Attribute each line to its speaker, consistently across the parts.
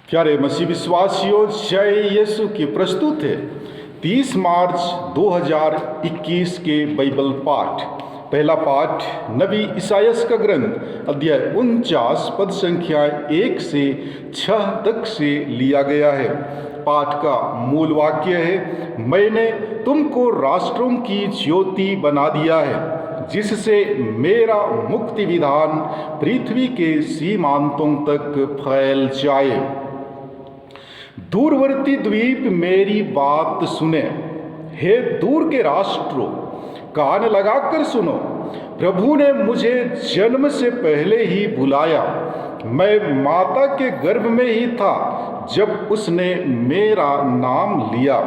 Speaker 1: प्यारे मसीह विश्वासियों, जय यीशु की प्रस्तुत है 30 मार्च 2021 के बाइबल पाठ। पहला पाठ नबी इसायास का ग्रंथ अध्याय 49 पद संख्या 1 से 6 तक से लिया गया है। पाठ का मूल वाक्य है, मैंने तुमको राष्ट्रों की ज्योति बना दिया है, जिससे मेरा मुक्ति विधान पृथ्वी के सीमांतों तक फैल जाए। दूरवर्ती द्वीप मेरी बात सुने, हे दूर के राष्ट्रों कान लगाकर सुनो। प्रभु ने मुझे जन्म से पहले ही बुलाया, मैं माता के गर्भ में ही था जब उसने मेरा नाम लिया।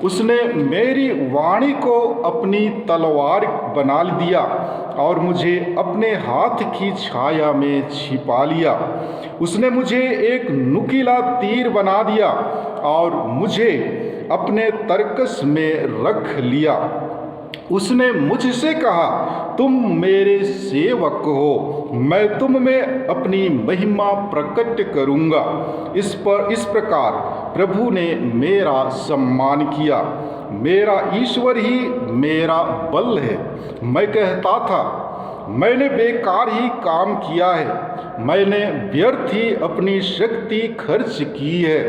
Speaker 1: उसने मेरी वाणी को अपनी तलवार बना दिया और मुझे अपने हाथ की छाया में छिपा लिया। उसने मुझे एक नुकीला तीर बना दिया और मुझे अपने तरकस में रख लिया। उसने मुझसे कहा, तुम मेरे सेवक हो, मैं तुम में अपनी महिमा प्रकट करूँगा। इस प्रकार प्रभु ने मेरा सम्मान किया। मेरा ईश्वर ही मेरा बल है। मैं कहता था, मैंने बेकार ही काम किया है, मैंने व्यर्थ ही अपनी शक्ति खर्च की है।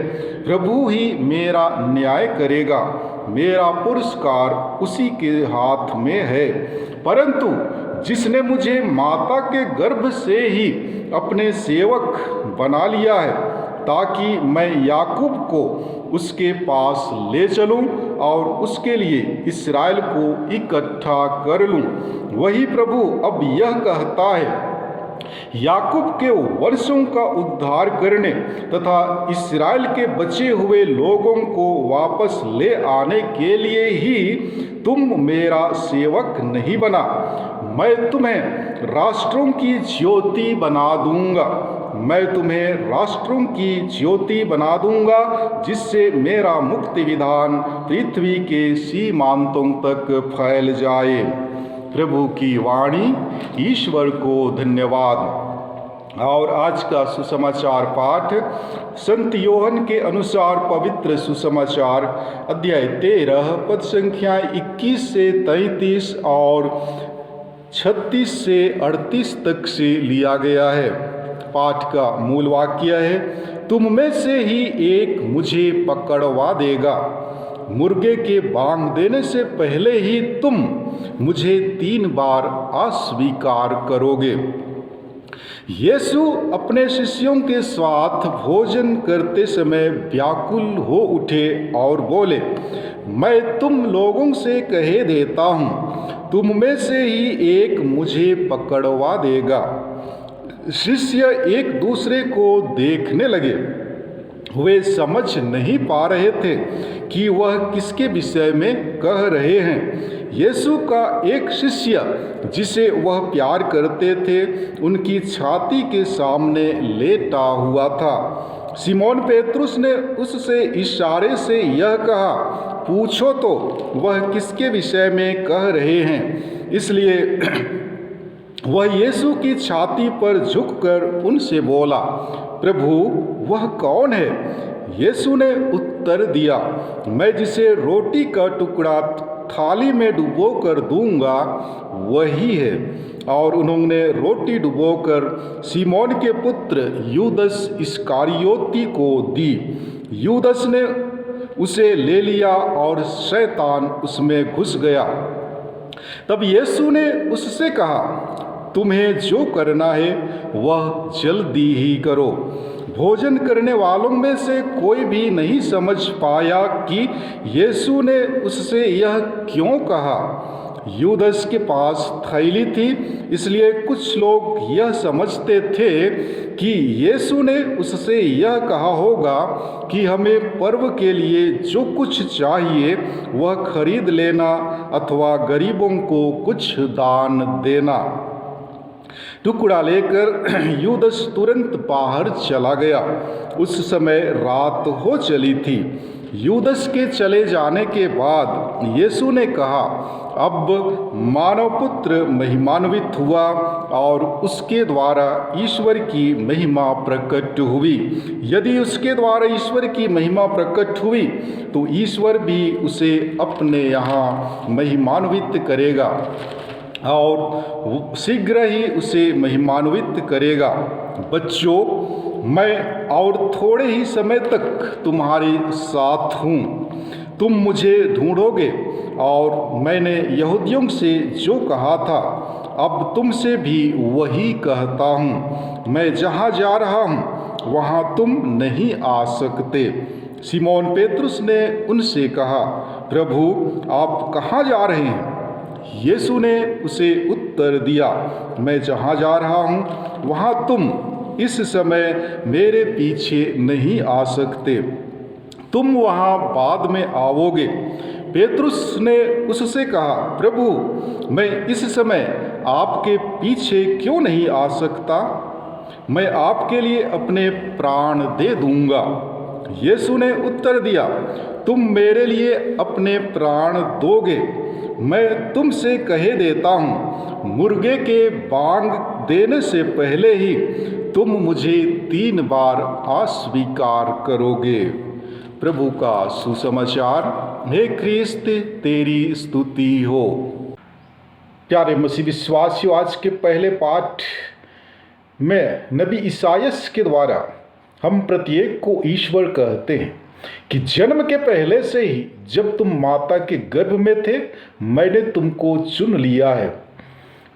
Speaker 1: प्रभु ही मेरा न्याय करेगा, मेरा पुरस्कार उसी के हाथ में है। परंतु जिसने मुझे माता के गर्भ से ही अपने सेवक बना लिया है, ताकि मैं याकूब को उसके पास ले चलूं और उसके लिए इस्राएल को इकट्ठा कर लूं, वही प्रभु अब यह कहता है, याकूब के वर्षों का उद्धार करने तथा इस्राएल के बचे हुए लोगों को वापस ले आने के लिए ही तुम मेरा सेवक नहीं बना। मैं तुम्हें राष्ट्रों की ज्योति बना दूंगा, मैं तुम्हें राष्ट्रों की ज्योति बना दूंगा, जिससे मेरा मुक्ति विधान पृथ्वी के सीमांतों तक फैल जाए। प्रभु की वाणी। ईश्वर को धन्यवाद। और आज का सुसमाचार पाठ संत योहन के अनुसार पवित्र सुसमाचार अध्याय 13 पद संख्या 21 से 33 और 36 से 38 तक से लिया गया है। पाठ का मूल वाक्य है, तुम में से ही एक मुझे पकड़वा देगा। मुर्गे के बांग देने से पहले ही तुम मुझे 3 बार अस्वीकार करोगे। यीशु अपने शिष्यों के साथ भोजन करते समय व्याकुल हो उठे और बोले, मैं तुम लोगों से कह देता हूँ, तुम में से ही एक मुझे पकड़वा देगा। शिष्य एक दूसरे को देखने लगे। वे समझ नहीं पा रहे थे कि वह किसके विषय में कह रहे हैं। यीशु का एक शिष्य जिसे वह प्यार करते थे, उनकी छाती के सामने लेटा हुआ था। सिमोन पेतरुस ने उससे इशारे से यह कहा, पूछो तो वह किसके विषय में कह रहे हैं। इसलिए वह यीशु की छाती पर झुककर उनसे बोला, प्रभु वह कौन है? यीशु ने उत्तर दिया, मैं जिसे रोटी का टुकड़ा थाली में डुबो कर दूंगा वही है। और उन्होंने रोटी डुबोकर सिमोन के पुत्र यूदस इस्करियोती को दी। यूदस ने उसे ले लिया और शैतान उसमें घुस गया। तब यीशु ने उससे कहा, तुम्हें जो करना है वह जल्दी ही करो। भोजन करने वालों में से कोई भी नहीं समझ पाया कि यीशु ने उससे यह क्यों कहा। यूदस के पास थैली थी, इसलिए कुछ लोग यह समझते थे कि यीशु ने उससे यह कहा होगा कि हमें पर्व के लिए जो कुछ चाहिए वह खरीद लेना अथवा गरीबों को कुछ दान देना। टुकड़ा लेकर यूदस तुरंत बाहर चला गया। उस समय रात हो चली थी। यूदस के चले जाने के बाद यीशु ने कहा, अब मानव पुत्र पुत्र महिमान्वित हुआ और उसके द्वारा ईश्वर की महिमा प्रकट हुई। यदि उसके द्वारा ईश्वर की महिमा प्रकट हुई तो ईश्वर भी उसे अपने यहाँ महिमान्वित करेगा और शीघ्र ही उसे महिमान्वित करेगा। बच्चों, मैं और थोड़े ही समय तक तुम्हारे साथ हूँ। तुम मुझे ढूंढोगे और मैंने यहूदियों से जो कहा था अब तुमसे भी वही कहता हूँ। मैं जहाँ जा रहा हूँ वहाँ तुम नहीं आ सकते। सिमोन पेतरुस ने उनसे कहा, प्रभु, आप कहाँ जा रहे हैं? यीशु ने उसे उत्तर दिया, मैं जहाँ जा रहा हूँ वहाँ तुम इस समय मेरे पीछे नहीं आ सकते, तुम वहाँ बाद में आओगे। पेतरुस ने उससे कहा, प्रभु, मैं इस समय आपके पीछे क्यों नहीं आ सकता? मैं आपके लिए अपने प्राण दे दूंगा। यीशु ने उत्तर दिया, तुम मेरे लिए अपने प्राण दोगे? मैं तुमसे कहे देता हूँ, मुर्गे के बांग देने से पहले ही तुम मुझे 3 बार अस्वीकार करोगे। प्रभु का सुसमाचार। हे ख्रिस्त, तेरी स्तुति हो। प्यारे मसीह विश्वासियों, आज के पहले पाठ में नबी ईसायास के द्वारा हम प्रत्येक को ईश्वर कहते हैं कि जन्म के पहले से ही जब तुम माता के गर्भ में थे मैंने तुमको चुन लिया है।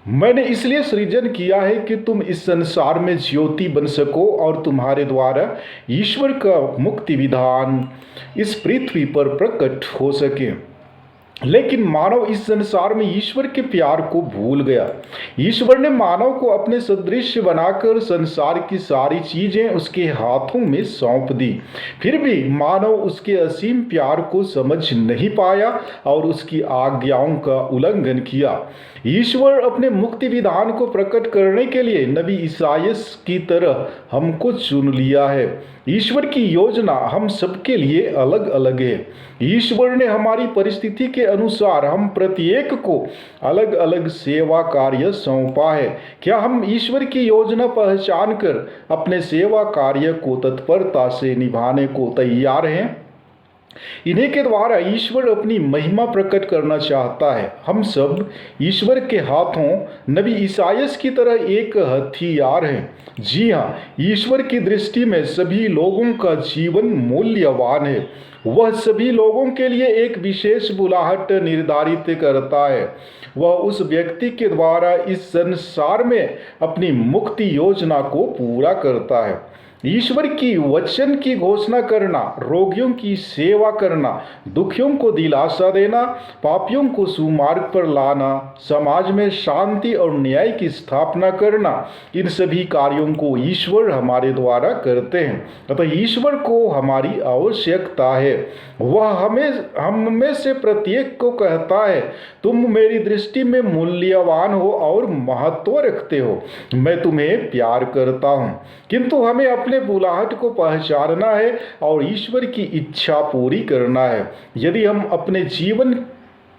Speaker 1: मैंने इसलिए सृजन किया है कि तुम इस संसार में ज्योति बन सको और तुम्हारे द्वारा ईश्वर का मुक्ति विधान इस पृथ्वी पर प्रकट हो सके। लेकिन मानव इस संसार में ईश्वर के प्यार को भूल गया। ईश्वर ने मानव को अपने सदृश बनाकर संसार की सारी चीजें उसके हाथों में सौंप दी। फिर भी मानव उसके असीम प्यार को समझ नहीं पाया और उसकी आज्ञाओं का उल्लंघन किया। ईश्वर अपने मुक्ति विधान को प्रकट करने के लिए नबी ईसायास की तरह हमको चुन लिया है। ईश्वर की योजना हम सबके लिए अलग अलग है। ईश्वर ने हमारी परिस्थिति के अनुसार हम प्रत्येक को अलग अलग सेवा कार्य सौंपा है। क्या हम ईश्वर की योजना पहचान कर अपने सेवा कार्य को तत्परता से निभाने को तैयार हैं? इन्हीं के द्वारा ईश्वर अपनी महिमा प्रकट करना चाहता है। हम सब ईश्वर के हाथों नबी ईसायास की तरह एक हथियार हैं। जी हाँ, ईश्वर की दृष्टि में सभी लोगों का जीवन मूल्यवान है। वह सभी लोगों के लिए एक विशेष बुलाहट निर्धारित करता है। वह उस व्यक्ति के द्वारा इस संसार में अपनी मुक्ति योजना को पूरा करता है। ईश्वर की वचन की घोषणा करना, रोगियों की सेवा करना, दुखियों को दिलासा देना, पापियों को सुमार्ग पर लाना, समाज में शांति और न्याय की स्थापना करना, इन सभी कार्यों को ईश्वर हमारे द्वारा करते हैं। अतः ईश्वर को हमारी आवश्यकता है। वह हम में से प्रत्येक को कहता है, तुम मेरी दृष्टि में मूल्यवान हो और महत्व रखते हो। मैं तुम्हें प्यार करता हूँ। किंतु हमें अपने बुलाहट को पहचानना है और ईश्वर की इच्छा पूरी करना है। यदि हम अपने जीवन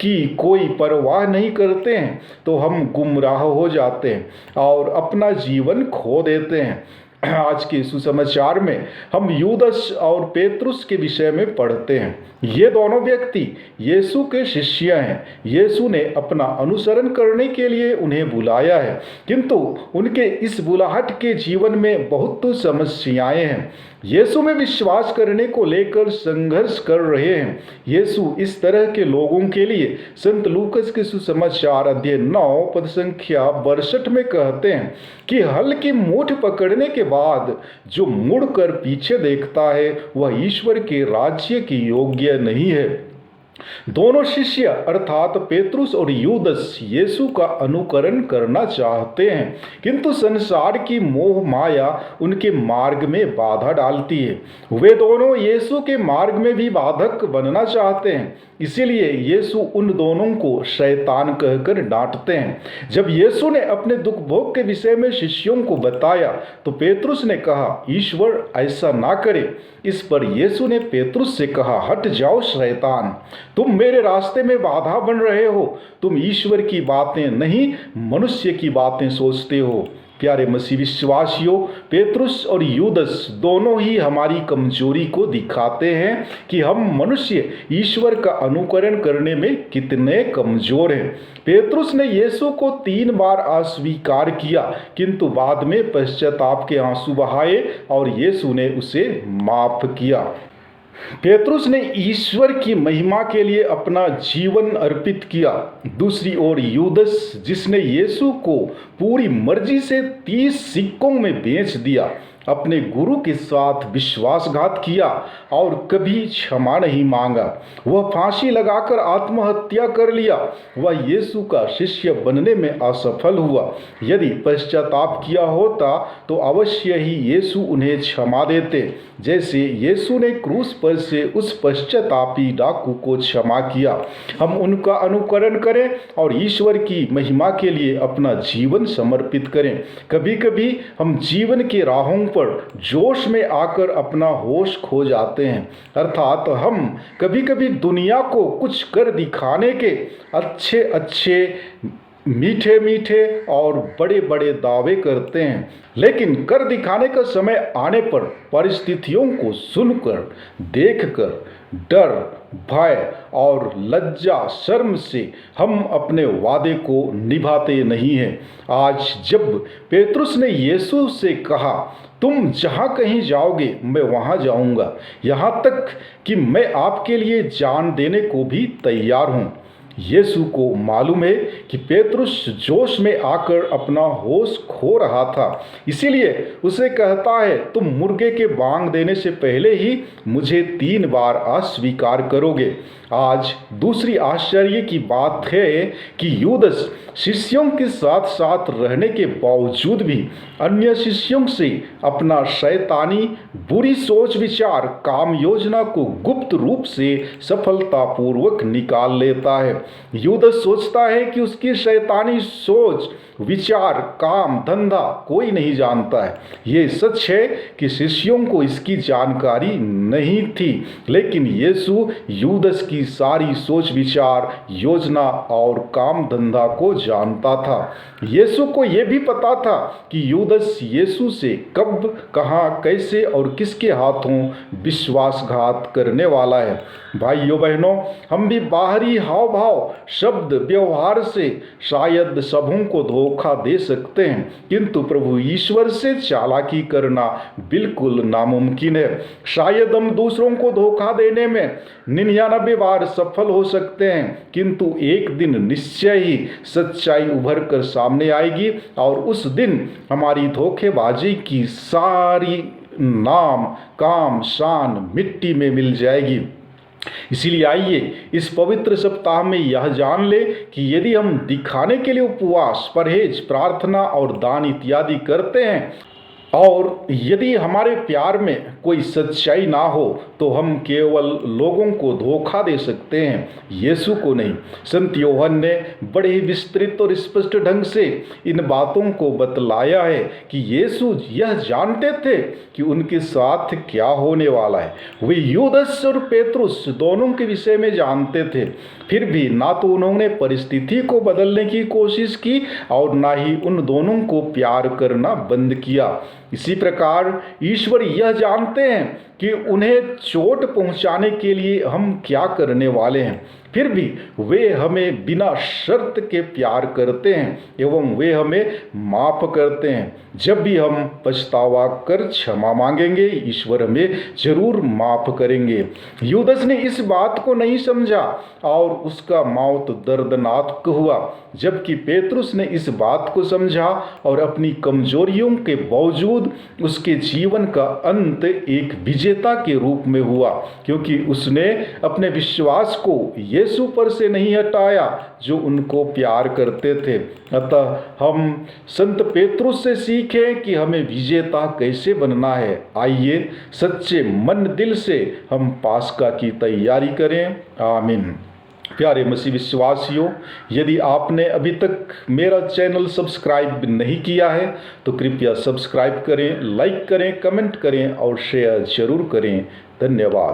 Speaker 1: की कोई परवाह नहीं करते हैं तो हम गुमराह हो जाते हैं और अपना जीवन खो देते हैं। आज के सुसमाचार में हम यूदस और पेतरुस के विषय में पढ़ते हैं। ये दोनों व्यक्ति यीशु के शिष्य हैं। यीशु ने अपना अनुसरण करने के लिए उन्हें बुलाया है, किंतु उनके इस बुलाहट के जीवन में बहुत समस्याएं हैं। यीशु में विश्वास करने को लेकर संघर्ष कर रहे हैं। यीशु इस तरह के लोगों के लिए संत लूकस के सुसमाचार अध्याय 9 पद संख्या 62 में कहते हैं कि हल की मूठ पकड़ने के बाद जो मुड़कर पीछे देखता है वह ईश्वर के राज्य की योग्य नहीं है। दोनों शिष्य अर्थात पेतरुस और यूदस यीशु का अनुकरण करना चाहते हैं, किंतु संसार की मोह माया उनके मार्ग में बाधा डालती है। वे दोनों यीशु के मार्ग में भी बाधक बनना चाहते हैं, इसीलिए यीशु उन दोनों को शैतान कहकर डांटते हैं। जब यीशु ने अपने दुख भोग के विषय में शिष्यों को बताया तो पेतरुस ने कहा, ईश्वर ऐसा ना करे। इस पर यीशु ने पेतरुस से कहा, हट जाओ शैतान, तुम मेरे रास्ते में बाधा बन रहे हो। तुम ईश्वर की बातें नहीं, मनुष्य की बातें सोचते हो। प्यारे मसीह विश्वासियों, पेतरुस और यूदस दोनों ही हमारी कमजोरी को दिखाते हैं कि हम मनुष्य ईश्वर का अनुकरण करने में कितने कमजोर हैं। पेतरुस ने यीशु को 3 बार अस्वीकार किया, किंतु बाद में पश्चाताप के आंसू बहाए और यीशु ने उसे माफ किया। पेतरुस ने ईश्वर की महिमा के लिए अपना जीवन अर्पित किया। दूसरी ओर यूदस, जिसने यीशु को पूरी मर्जी से 30 सिक्कों में बेच दिया, अपने गुरु के साथ विश्वासघात किया और कभी क्षमा नहीं मांगा। वह फांसी लगाकर आत्महत्या कर लिया। वह यीशु का शिष्य बनने में असफल हुआ। यदि पश्चाताप किया होता तो अवश्य ही यीशु उन्हें क्षमा देते, जैसे यीशु ने क्रूस पर से उस पश्चातापी डाकू को क्षमा किया। हम उनका अनुकरण करें और ईश्वर की महिमा के लिए अपना जीवन समर्पित करें। कभी कभी हम जीवन के राहों पर जोश में आकर अपना होश खो जाते हैं, अर्थात हम कभी कभी दुनिया को कुछ कर दिखाने के अच्छे अच्छे, मीठे मीठे और बड़े बड़े दावे करते हैं, लेकिन कर दिखाने का समय आने पर परिस्थितियों को सुनकर, देखकर डर, भय और लज्जा, शर्म से हम अपने वादे को निभाते नहीं हैं। आज जब पेतरुस ने यीशु से कहा, तुम जहाँ कहीं जाओगे मैं वहाँ जाऊँगा, यहाँ तक कि मैं आपके लिए जान देने को भी तैयार हूँ। यीशु को मालूम है कि पेतरुस जोश में आकर अपना होश खो रहा था, इसीलिए उसे कहता है, तुम मुर्गे के बांग देने से पहले ही मुझे 3 बार अस्वीकार करोगे। आज दूसरी आश्चर्य की बात है कि यूदस शिष्यों के साथ साथ रहने के बावजूद भी अन्य शिष्यों से अपना शैतानी बुरी सोच, विचार, काम योजना को गुप्त रूप से सफलतापूर्वक निकाल लेता है। यूदस सोचता है कि उसकी शैतानी सोच, विचार, काम, धंधा कोई नहीं जानता है। ये सच है कि शिष्यों को इसकी जानकारी नहीं थी, लेकिन यीशु यूदस की सारी सोच, विचार, योजना और काम धंधा को जानता था। यीशु को यह भी पता था कि यूदस यीशु से कब, कहाँ, कैसे और किसके हाथों विश्वासघात करने वाला है। भाइयों बहनों, हम भी बाहरी हाव भाव, शब्द, व्यवहार से शायद सबों को धोखा दे सकते हैं, किंतु प्रभु ईश्वर से चालाकी करना बिल्कुल नामुमकिन है। शायद हम दूसरों को धोखा देने में 99 बार सफल हो सकते हैं, किंतु एक दिन निश्चय ही सच्चाई उभर कर सामने आएगी और उस दिन हमारी धोखेबाजी की सारी नाम, काम, शान मिट्टी में मिल जाएगी। इसीलिए आइए इस पवित्र सप्ताह में यह जान ले कि यदि हम दिखाने के लिए उपवास, परहेज, प्रार्थना और दान इत्यादि करते हैं और यदि हमारे प्यार में कोई सच्चाई ना हो, तो हम केवल लोगों को धोखा दे सकते हैं, यीशु को नहीं। संत यूहन्ना ने बड़े ही विस्तृत और स्पष्ट ढंग से इन बातों को बतलाया है कि यीशु यह जानते थे कि उनके साथ क्या होने वाला है। वे यूदस और पेतरुस दोनों के विषय में जानते थे, फिर भी ना तो उन्होंने परिस्थिति को बदलने की कोशिश की और ना ही उन दोनों को प्यार करना बंद किया। इसी प्रकार ईश्वर यह जानते हैं कि उन्हें चोट पहुंचाने के लिए हम क्या करने वाले हैं, फिर भी वे हमें बिना शर्त के प्यार करते हैं एवं वे हमें माफ करते हैं। जब भी हम पछतावा कर क्षमा मांगेंगे, ईश्वर हमें जरूर माफ करेंगे। यूदस ने इस बात को नहीं समझा और उसका मौत दर्दनाक हुआ, जबकि पेतरुस ने इस बात को समझा और अपनी कमजोरियों के बावजूद उसके जीवन का अंत एक विजेता के रूप में हुआ, क्योंकि उसने अपने विश्वास को यीशु पर से नहीं हटाया जो उनको प्यार करते थे। अतः हम संत पेतरुस से सीखें कि हमें विजेता कैसे बनना है। आइए सच्चे मन दिल से हम पास्का की तैयारी करें। आमीन। प्यारे मसीह विश्वासियों, यदि आपने अभी तक मेरा चैनल सब्सक्राइब नहीं किया है तो कृपया सब्सक्राइब करें, लाइक करें, कमेंट करें और शेयर जरूर करें। धन्यवाद।